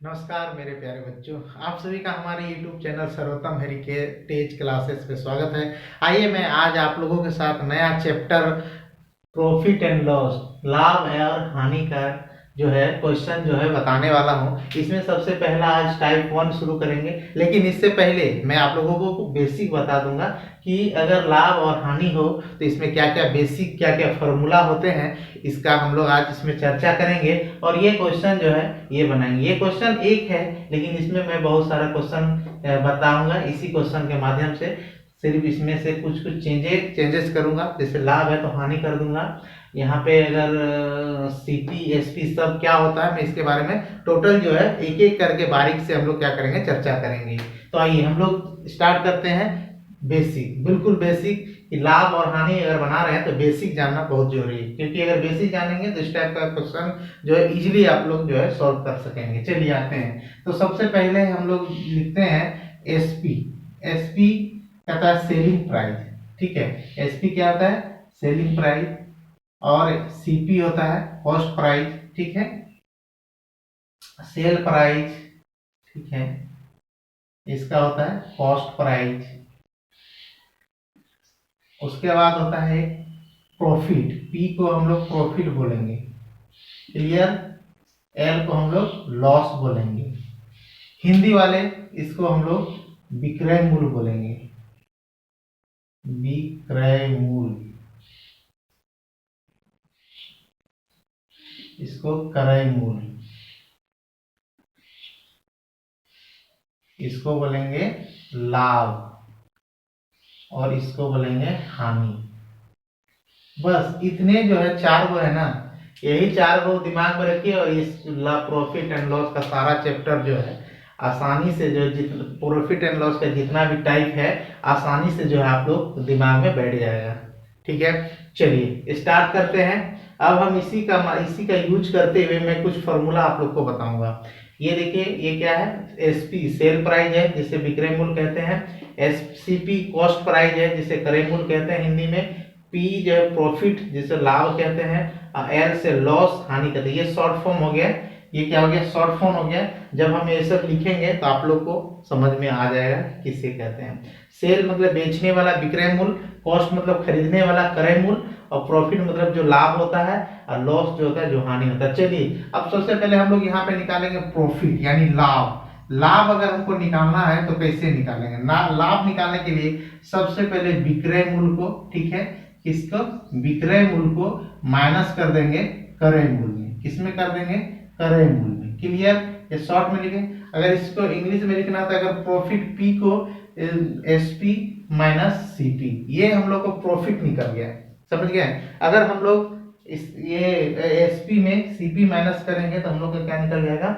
नमस्कार मेरे प्यारे बच्चों। आप सभी का हमारे YouTube चैनल सर्वोत्तम हेरिटेज क्लासेस पे स्वागत है। आइए मैं आज आप लोगों के साथ नया चैप्टर प्रॉफिट एंड लॉस, लाभ है और हानि का जो है क्वेश्चन जो है बताने वाला हूँ। इसमें सबसे पहला आज टाइप 1 शुरू करेंगे, लेकिन इससे पहले मैं आप लोगों को बेसिक बता दूंगा कि अगर लाभ और हानि हो तो इसमें क्या क्या बेसिक क्या क्या फॉर्मूला होते हैं, इसका हम लोग आज इसमें चर्चा करेंगे। और ये क्वेश्चन जो है ये बनाएंगे। ये क्वेश्चन एक है, लेकिन इसमें मैं बहुत सारा क्वेश्चन बताऊंगा। इसी क्वेश्चन के माध्यम से सिर्फ इसमें से कुछ कुछ चेंजेस करूंगा। जैसे लाभ है तो हानि कर दूंगा। यहाँ पे अगर सीपी एसपी सब क्या होता है मैं इसके बारे में टोटल जो है एक एक करके बारीक से हम लोग क्या करेंगे, चर्चा करेंगे। तो आइए हम लोग स्टार्ट करते हैं बेसिक, बिल्कुल बेसिक। कि लाभ और हानि अगर बना रहे हैं तो बेसिक जानना बहुत जरूरी है, क्योंकि अगर बेसिक जानेंगे तो इस टाइप का क्वेश्चन जो है इजीली आप लोग जो है सॉल्व कर सकेंगे। चलिए आते हैं। तो सबसे पहले हम लोग लिखते हैं एसपी। एसपी कहता है सेलिंग प्राइस, ठीक है। एसपी क्या होता है? Selling price. और सीपी होता है कॉस्ट प्राइस, ठीक है। सेल प्राइस, ठीक है, इसका होता है कॉस्ट प्राइस। उसके बाद होता है प्रॉफिट। पी को हम लोग प्रॉफिट बोलेंगे, क्लियर। एल को हम लोग लॉस बोलेंगे। हिंदी वाले इसको हम लोग विक्रय मूल्य बोलेंगे, विक्रय मूल्य। इसको क्रय मूल्य, इसको बोलेंगे लाभ, और इसको बोलेंगे हानि। बस इतने जो है चार गो है ना, यही चार गो दिमाग में रखिए। और इस प्रॉफिट एंड लॉस का सारा चैप्टर जो है आसानी से जो प्रॉफिट एंड लॉस का जितना भी टाइप है आसानी से जो है आप लोग दिमाग में बैठ जाएगा, ठीक है। चलिए स्टार्ट करते हैं। अब हम इसी का यूज करते हुए मैं कुछ फॉर्मूला आप लोग को बताऊंगा। ये देखिए, ये क्या है? एसपी सेल प्राइस है जिसे विक्रय मूल्य कहते हैं। एससीपी कॉस्ट प्राइस है जिसे क्रय मूल्य कहते हैं हिंदी में। पी जो है प्रॉफिट जिसे लाभ कहते हैं। एल से लॉस हानि कहते हैं। ये शॉर्ट फॉर्म हो गया। ये क्या हो गया? शॉर्ट फॉर्म हो गया। जब हम ये सब लिखेंगे तो आप लोग को समझ में आ जाएगा किसे कहते हैं। सेल मतलब बेचने वाला विक्रय मूल्य, कॉस्ट मतलब खरीदने वाला क्रय मूल्य, और प्रॉफिट मतलब जो लाभ होता है, और लॉस जो होता है जो हानि होता है। चलिए अब सबसे पहले हम लोग यहाँ पे निकालेंगे प्रॉफिट यानी लाभ। लाभ अगर हमको निकालना है तो कैसे निकालेंगे ना? लाभ निकालने के लिए सबसे पहले विक्रय मूल्य को, ठीक है, किसको? विक्रय मूल्य को माइनस कर देंगे क्रय मूल्य में। किसमें कर देंगे? क्रय मूल्य में, क्लियर। ये शॉर्ट में लिखे। अगर इसको इंग्लिश में लिखना था, अगर प्रॉफिट पी को एसपी माइनस सीपी, ये हम लोग को प्रॉफिट निकल गया, समझ गए। अगर हम लोग इस ये एसपी में सीपी माइनस करेंगे तो हम लोग का क्या निकल जाएगा?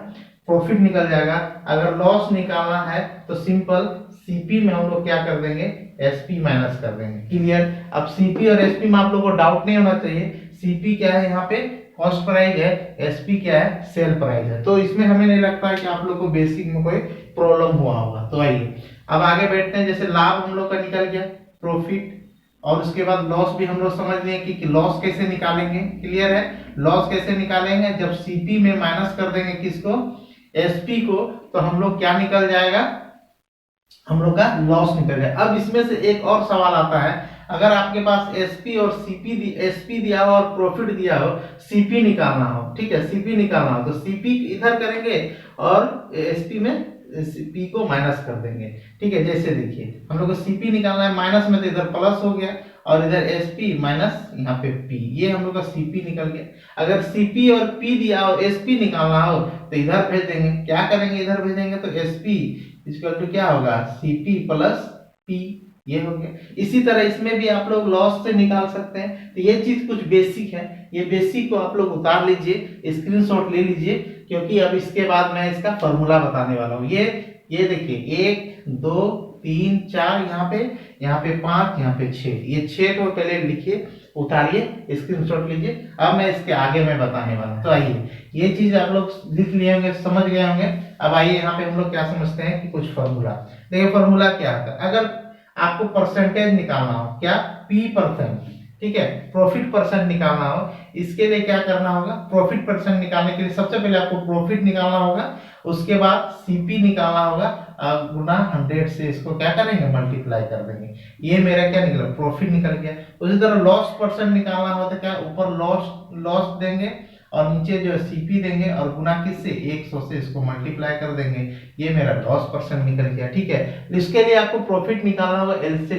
प्रॉफिट निकल जाएगा। अगर लॉस निकालना है तो सिंपल सीपी में हम लोग क्या कर देंगे? एसपी माइनस कर देंगे, क्लियर। अब सीपी और एसपी में आप लोगों को डाउट नहीं होना चाहिए। सीपी क्या है यहाँ पे? कॉस्ट प्राइस है। एसपी क्या है? सेल प्राइस है। तो इसमें हमें नहीं लगता है कि आप लोग को बेसिक में कोई प्रॉब्लम हुआ होगा। तो आइए अब आगे बैठते हैं। जैसे लाभ हम लोग का निकल गया प्रॉफिट, और उसके बाद लॉस भी हम लोग समझ लिए कि लॉस कैसे निकालेंगे, क्लियर है। लॉस कैसे निकालेंगे? जब सीपी में माइनस कर देंगे किसको? एसपी को, तो हम लोग क्या निकल जाएगा? हम लोग का लॉस निकल जाए। अब इसमें से एक और सवाल आता है, अगर आपके पास एसपी और एसपी दिया हो और प्रॉफिट दिया हो, सीपी निकालना हो, ठीक है, सीपी निकालना हो, तो सीपी इधर करेंगे और एसपी में पी को माइनस कर देंगे, ठीक है। जैसे देखिए हम लोग को सीपी निकालना है, माइनस में तो इधर प्लस हो गया, और इधर एसपी माइनस यहाँ पे पी, ये हम लोग का सीपी निकल गया। अगर सीपी और पी दिया और एसपी निकालना हो तो इधर भेज देंगे। क्या करेंगे? इधर भेजेंगे तो एसपी इक्वल टू क्या होगा? सीपी प्लस पी, ये हो गया। इसी तरह इसमें भी आप लोग लॉस से निकाल सकते हैं। तो ये चीज कुछ बेसिक है, ये बेसिक को आप लोग उतार लीजिए, स्क्रीनशॉट ले लीजिए, क्योंकि अब इसके बाद मैं इसका फॉर्मूला बताने वाला हूँ। ये देखिए 1 2 3 4, यहाँ पे 5, यहाँ पे 6, ये 6 को पहले लिखिए, उतारिए, स्क्रीनशॉट लीजिए। अब मैं इसके आगे मैं बताने वाला हूँ। तो आइए ये चीज आप लोग लिख लिए होंगे, समझ गए होंगे। अब आइए यहाँ पे हम लोग क्या समझते हैं कि कुछ फॉर्मूला। देखिए फॉर्मूला क्या आता है? अगर आपको परसेंटेज निकालना हो, क्या? पी परसेंट, ठीक है, प्रॉफिट परसेंट निकालना हो, इसके लिए क्या करना होगा, प्रॉफिट परसेंट निकालने के लिए सबसे पहले आपको प्रॉफिट निकालना होगा, उसके बाद सीपी निकालना होगा, गुना 100 से इसको क्या करेंगे, मल्टीप्लाई कर देंगे। ये मेरा क्या निकला, प्रॉफिट निकल गया। उसी तरह लॉस परसेंट निकालना हो तो क्या, ऊपर लॉस देंगे और नीचे जो है सीपी देंगे और गुना किससे, 100 से इसको मल्टीप्लाई कर देंगे। ये मेरा लॉस परसेंट निकल गया। ठीक है, इसके लिए आपको प्रॉफिट निकालना होगा, एल से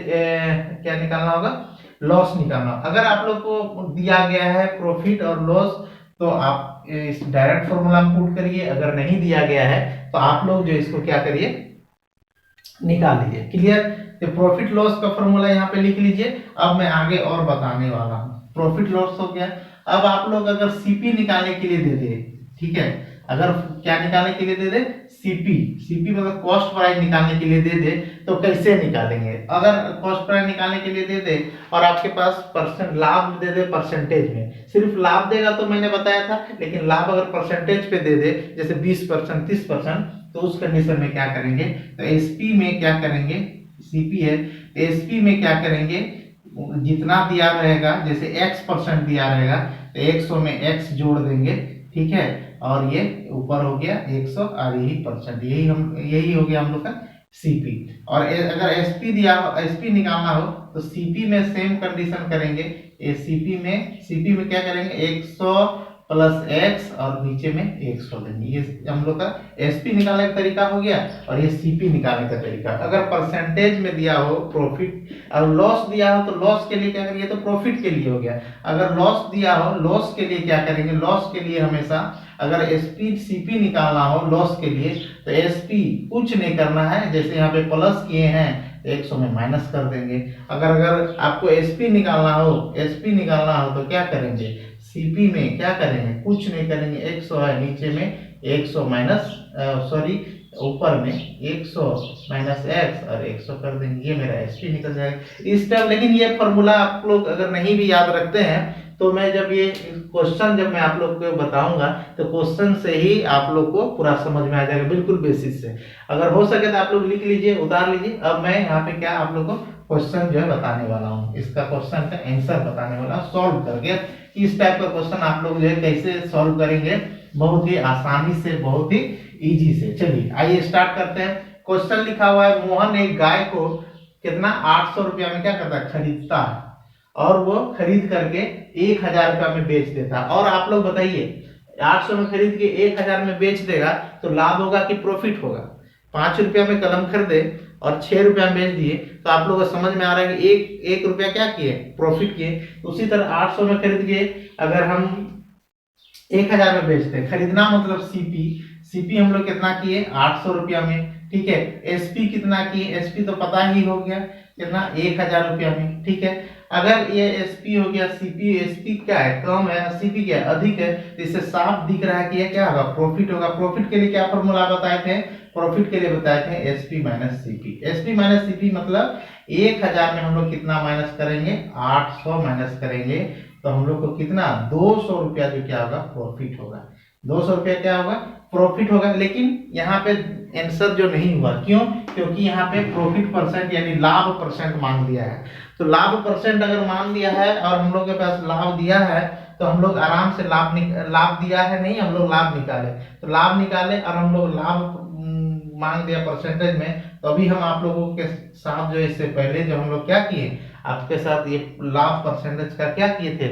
क्या निकालना होगा, लॉस निकालना। अगर आप लोग को दिया गया है प्रॉफिट और लॉस तो आप इस डायरेक्ट फॉर्मूला में पुट करिए, अगर नहीं दिया गया है तो आप लोग जो इसको क्या करिए, निकाल लीजिए। क्लियर, तो प्रॉफिट लॉस का फॉर्मूला यहाँ पे लिख लीजिए। अब मैं आगे और बताने वाला हूँ। प्रॉफिट लॉस हो गया। अब आप लोग अगर सीपी निकालने के लिए दे दे, ठीक है, अगर क्या निकालने के लिए दे दे, सीपी मतलब कॉस्ट प्राइस निकालने के लिए दे दे तो कैसे निकालेंगे। अगर कॉस्ट प्राइस निकालने के लिए दे दे और आपके पास परसेंट लाभ दे दे, परसेंटेज में सिर्फ लाभ देगा तो मैंने बताया था, लेकिन लाभ अगर परसेंटेज पे दे दे जैसे 20%, 30%, तो उस कंडीशन में क्या करेंगे, तो एसपी में क्या करेंगे, सीपी है, एसपी में क्या करेंगे, जितना दिया रहेगा, जैसे x% दिया रहेगा तो 100 में x जोड़ देंगे, ठीक है, और ये ऊपर हो गया 100 और यही परसेंट, यही हो गया हम लोग का सीपी। और अगर एसपी दिया हो, एसपी निकालना हो तो सीपी में सेम कंडीशन करेंगे। सीपी में क्या करेंगे, 100 प्लस एक्स और नीचे में 100 देंगे। ये हम लोग का एसपी निकालने का तरीका हो गया और ये सीपी निकालने का तरीका। अगर परसेंटेज में दिया हो प्रॉफिट और लॉस दिया हो तो लॉस के लिए क्या करेंगे, तो प्रॉफिट के लिए हो गया। अगर लॉस दिया हो, लॉस के लिए क्या करेंगे, लॉस के लिए हमेशा अगर एसपी सीपी निकालना हो लॉस के लिए तो एसपी कुछ नहीं करना है, जैसे यहाँ पे प्लस किए हैं 100 में माइनस कर देंगे। अगर आपको एसपी निकालना हो तो क्या करेंगे, सीपी में क्या करेंगे, कुछ नहीं करेंगे, 100 है नीचे में 100 माइनस ऊपर में 100 माइनस एक्स और 100 कर देंगे, ये मेरा एसपी निकल जाएगा इस टाइम। लेकिन ये फॉर्मूला आप लोग अगर नहीं भी याद रखते हैं तो मैं जब मैं आप लोग को बताऊंगा तो क्वेश्चन से ही आप लोग को पूरा समझ में आ जाएगा, बिल्कुल बेसिस से। अगर हो सके तो आप लोग लिख लीजिए, उतार लीजिए। अब मैं यहाँ पे क्या आप लोग को क्वेश्चन जो है बताने वाला हूँ, इसका क्वेश्चन का आंसर बताने वाला हूँ सॉल्व करके। इस टाइप का क्वेश्चन आप लोग जो है कैसे सॉल्व करेंगे, बहुत ही आसानी से, बहुत ही इजी से। चलिए आइए स्टार्ट करते हैं। क्वेश्चन लिखा हुआ है, मोहन एक गाय को कितना 800 रुपया में क्या करता है, खरीदता है और वो खरीद करके 1000 रुपया में बेच देता है। और आप लोग बताइए 800 में खरीद के 1000 में बेच देगा तो लाभ होगा कि प्रॉफिट होगा। 5 रुपया में कलम खरीदे और 6 रुपया में बेच दिए तो आप लोगों को समझ में आ रहा है कि एक रुपया क्या किए, प्रॉफिट किए। उसी तरह 800 में खरीद के अगर हम 1000 में बेचते हैं, खरीदना मतलब सीपी हम लोग कितना किए, 800 रुपया में, ठीक है। एसपी कितना किए, एसपी तो पता ही हो गया कितना, 1000 रुपया में, ठीक है। अगर ये एसपी हो गया, सीपी, एसपी क्या है, कम है, सीपी क्या है, अधिक है, तो इससे साफ दिख रहा है कि ये क्या होगा, प्रॉफिट होगा। प्रॉफिट के लिए क्या फॉर्मूला बताए थे, प्रॉफिट के लिए बताए थे SP minus CP. SP minus CP मतलब 1000 में हम लोग कितना माइनस करेंगे, 800 माइनस करेंगे तो हम लोग को कितना, 200 रुपया जो क्या होगा, प्रॉफिट होगा। 200 रुपया क्या होगा, प्रॉफिट होगा। लेकिन यहाँ पे आंसर जो नहीं हुआ, क्यों, क्योंकि यहाँ पे प्रॉफिट परसेंट यानी लाभ परसेंट मांग दिया है। तो लाभ परसेंट अगर मान दिया है और हम लोग के पास लाभ दिया है तो हम लोग आराम से लाभ दिया है नहीं, हम लोग लाभ निकाले, तो लाभ निकाले और हम लोग लाभ मांग दिया परसेंटेज में। तो अभी हम आप लोगों के साथ जो इससे पहले जो हम लोग क्या किए, आपके साथ ये लाभ परसेंटेज का क्या किए थे,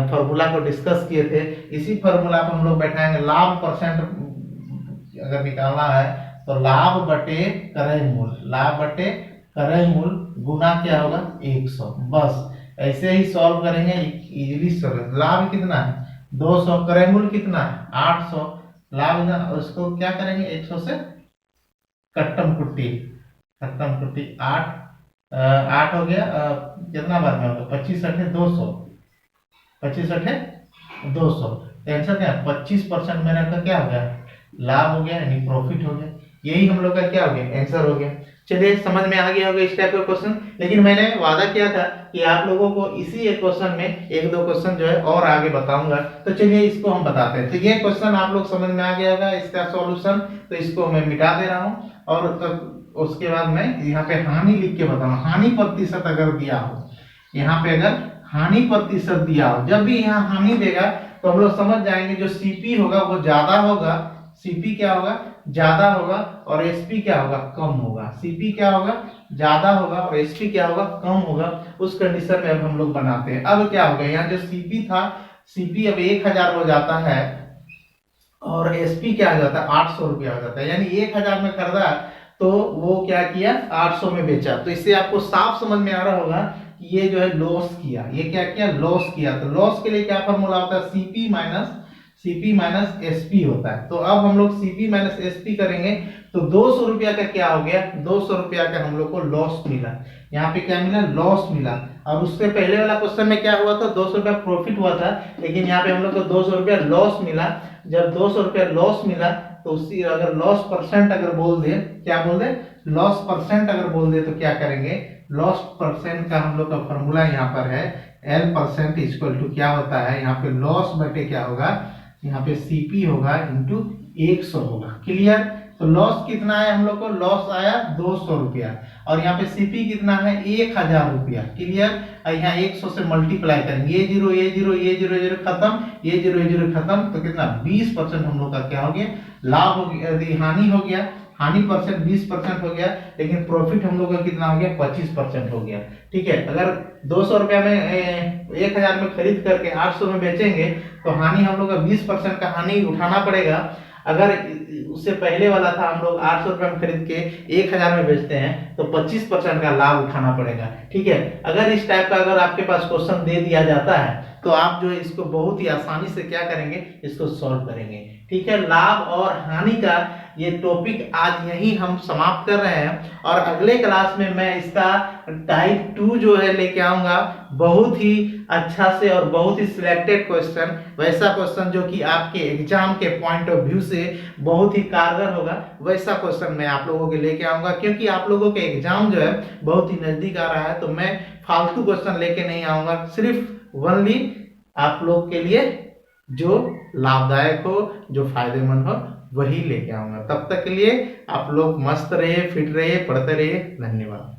फॉर्मूला को डिस्कस किए थे। इसी फॉर्मूला को हम लोग बैठाएंगे। लाभ परसेंट अगर निकालना है तो लाभ बटे क्रय मूल्य, लाभ बटे क्रय मूल्य गुना क्या होगा, 100। बस ऐसे ही सॉल्व करेंगे, इजीली सॉल्व। लाभ कितना है, 200, क्रय मूल्य कितना है, 800, लाभ उसको क्या करेंगे, 100 से कट्टम कुट्टी 8 हो गया, कितना बार में होगा, 25 अठे 200, 25 अठे 200। आंसर क्या, 25% मेरा का क्या हो गया, लाभ हो गया यानी प्रॉफिट हो गया। यही हम लोग का क्या हो गया, आंसर हो गया। चलिए समझ में आ गया होगा इस टाइप का क्वेश्चन। लेकिन मैंने वादा किया था कि आप लोगों को इसी एक क्वेश्चन में 1-2 क्वेश्चन जो है और आगे बताऊंगा। तो चलिए इसको हम बताते हैं। तो ये क्वेश्चन आप लोग समझ में आ गया होगा, इसका सॉल्यूशन। तो इसको मैं मिटा दे रहा हूँ और उसके बाद मैं यहाँ पे हानि लिख के बताऊँ। हानि प्रतिशत अगर दिया हो, यहाँ पे अगर हानि प्रतिशत दिया हो, जब भी यहाँ हानि देगा तो हम लोग समझ जाएंगे जो सीपी होगा वो ज्यादा होगा, सीपी क्या होगा ज्यादा होगा और एसपी क्या होगा कम होगा, सीपी क्या होगा ज्यादा होगा और एसपी क्या होगा कम होगा। उस कंडीशन में अब हम लोग बनाते हैं। अब क्या होगा, यहाँ जो सीपी था, सीपी अब 1000 हो जाता है और एसपी क्या हो जाता है 800 रुपया हो जाता है, यानी 1000 में खरीदा तो वो क्या किया 800 में बेचा। तो इससे आपको साफ समझ में आ रहा होगा कि ये जो है लॉस किया, ये क्या किया लॉस किया। तो लॉस के लिए क्या फॉर्मूला होता है, सीपी माइनस एसपी होता है। तो अब हम लोग सीपी माइनस एसपी करेंगे तो 200 रुपया का क्या हो गया, 200 रुपया का हम लोग को लॉस मिला। यहाँ पे क्या मिला लॉस मिला। और उससे पहले वाला क्वेश्चन में क्या हुआ था 200 रुपया प्रॉफिट हुआ था, लेकिन यहाँ पे हम लोग को 200 रुपया लॉस मिला। जब 200 रुपया लॉस मिला तो उसी अगर लॉस परसेंट अगर बोल दे, क्या बोल दे लॉस परसेंट अगर बोल दे तो क्या करेंगे, लॉस परसेंट का हम लोग का फॉर्मूला यहाँ पर है एल परसेंट इक्वल टू क्या होता है, यहाँ पे लॉस बटे क्या होगा, यहाँ पे सीपी होगा इंटू 100 होगा। क्लियर। तो लॉस कितना है हम लोग को, लॉस आया 200 रुपया और यहाँ पे सीपी कितना है 1000 रुपया। क्लियर। यहाँ 100 से मल्टीप्लाई करेंगे, ये जीरो ये जीरो ये जीरो जीरो खत्म, ये जीरो खत्म, तो कितना 20% हम लोग का क्या हो गया लाभ हो गया, हानि हो गया, हानि परसेंट 20% हो गया, लेकिन प्रॉफिट हम लोग का कितना हो गया 25% हो गया। ठीक है। अगर 200 रुपया में 1000 में खरीद करके 800 में बेचेंगे तो हानि हम लोग का 20% का हानि उठाना पड़ेगा। अगर उससे पहले वाला था हम लोग 800 रुपये में खरीद के 1000 में बेचते हैं तो 25% का लाभ उठाना पड़ेगा। ठीक है। अगर इस टाइप का अगर आपके पास क्वेश्चन दे दिया जाता है तो आप जो है इसको बहुत ही आसानी से क्या करेंगे, इसको सॉल्व करेंगे। ठीक है। लाभ और हानि का ये टॉपिक आज यही हम समाप्त कर रहे हैं और अगले क्लास में मैं इसका टाइप 2 जो है लेके आऊंगा, बहुत ही अच्छा से और बहुत ही सिलेक्टेड क्वेश्चन, वैसा क्वेश्चन जो कि आपके एग्जाम के पॉइंट ऑफ व्यू से बहुत ही कारगर होगा, वैसा क्वेश्चन मैं आप लोगों के लेके आऊंगा। क्योंकि आप लोगों के एग्जाम जो है बहुत ही नजदीक आ रहा है तो मैं फालतू क्वेश्चन लेके नहीं आऊंगा, सिर्फ ओनली आप लोग के लिए जो लाभदायक हो, जो फायदेमंद हो, वही लेके आऊंगा। तब तक के लिए आप लोग मस्त रहिए, फिट रहिए, पढ़ते रहिए। धन्यवाद।